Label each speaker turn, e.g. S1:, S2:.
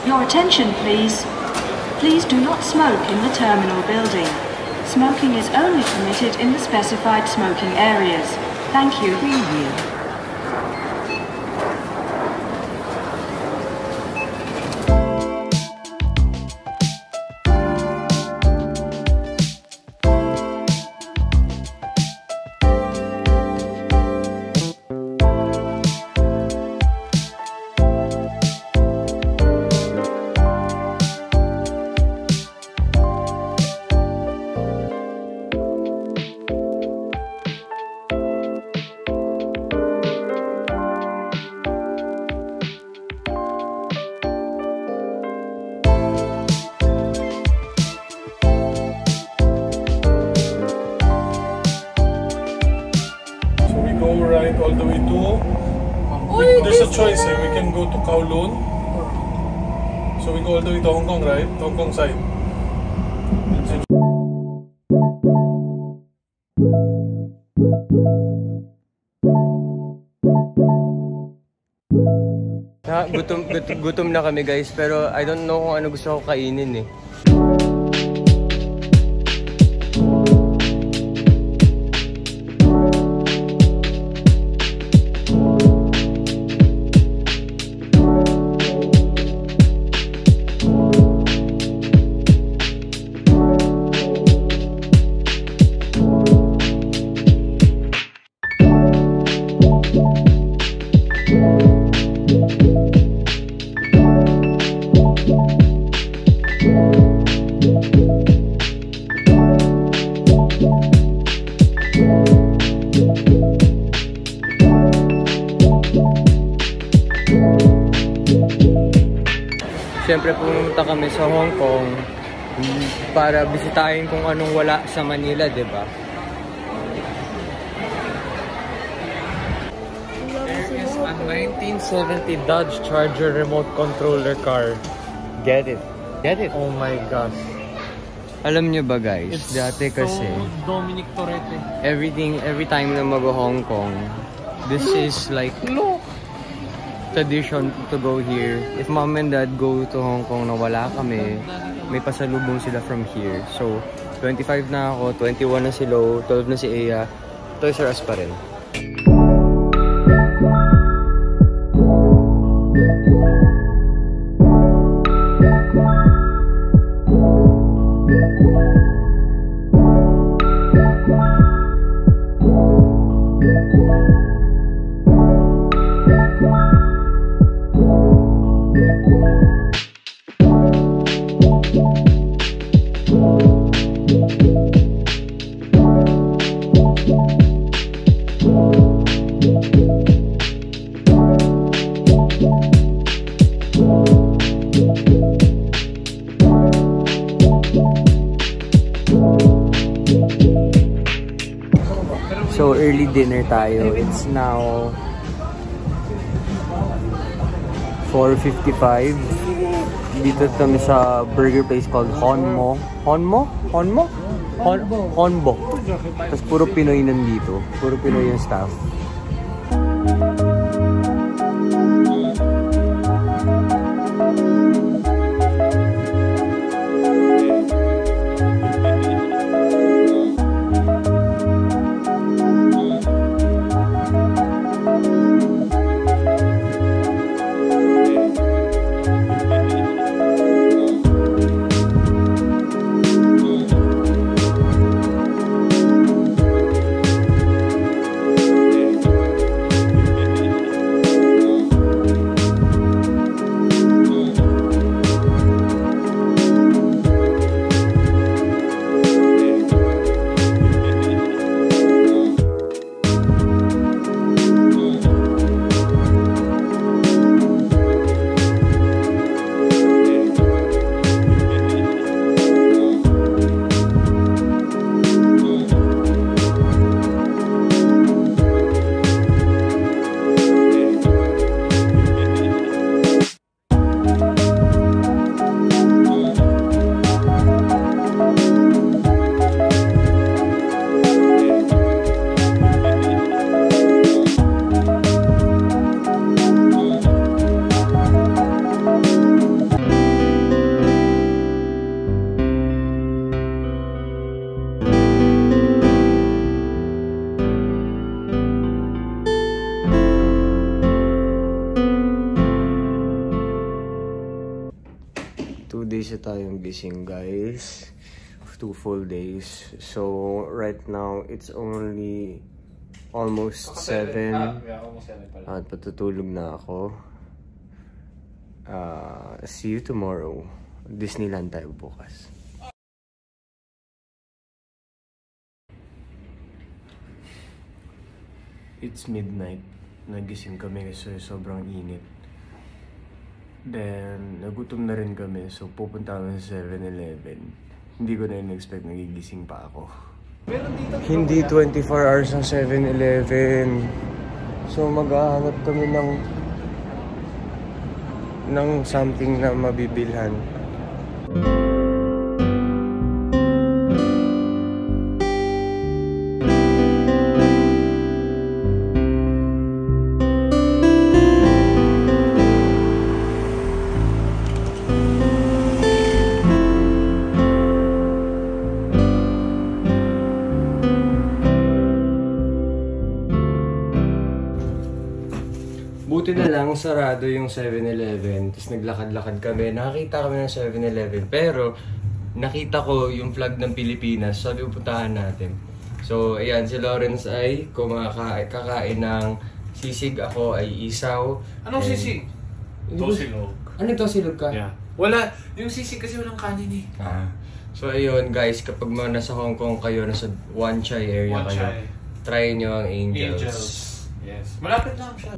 S1: Your attention, please. Please do not smoke in the terminal building. Smoking is only permitted in the specified smoking areas. Thank you.
S2: Right all the way to there's a choice we can go to Kowloon, so we go all the way to Hong Kong, right? Hong Kong side.
S3: Gutom na kami guys, pero I don't know kung ano gusto ko kainin eh. Siyempre pumunta kami sa Hong Kong para bisitahin kung anong wala sa Manila, di ba? There is a 1970 Dodge Charger remote controller car. Get it. Get it. Oh my gosh. Alam niyo ba guys, it's dati kasi
S2: Dominic Torrete.
S3: every time na mag-Hong Kong, this is like tradition to go here. If mom and dad go to Hong Kong na wala kami, may pasalubong sila from here. So, 25 na ako, 21 na si Lo, 12 na si Aya. Toys R Us pa rin. So, early dinner tayo. It's now 4:55. Dito kami sa burger place called Honmo. Honmo? Honmo? Honbo. Tapos puro Pinoy nandito. Puro Pinoy yung staff. isa tayong gising, guys. 2 full days. So, right now, it's only almost 7. At patutulog na ako. See you tomorrow. Disneyland tayo bukas. It's midnight. Nagising kami kasi sobrang init. Then, nagutom na rin kami. So, pupunta kami sa 7-Eleven. Hindi ko na in-expect nagigising pa ako. Hindi 24 hours ang 7-Eleven. So, maghahanap kami ng something na mabibilhan. Buti na lang, sarado yung 7-Eleven. Tapos naglakad-lakad kami. Nakakita kami ng 7-Eleven. Pero, nakita ko yung flag ng Pilipinas. Sabi ko, puntahan natin. So, ayan, si Lawrence ay kakain ng sisig. Ako ay isaw.
S2: Anong sisig? Tosilog.
S3: Ano tosilog ka?
S2: Yeah. Wala. Yung sisig kasi walang kanin eh.
S3: So, ayun guys, kapag nasa Hong Kong kayo, nasa Wan Chai area kayo, try nyo ang Angels.
S2: Yes. Malapit lang siya.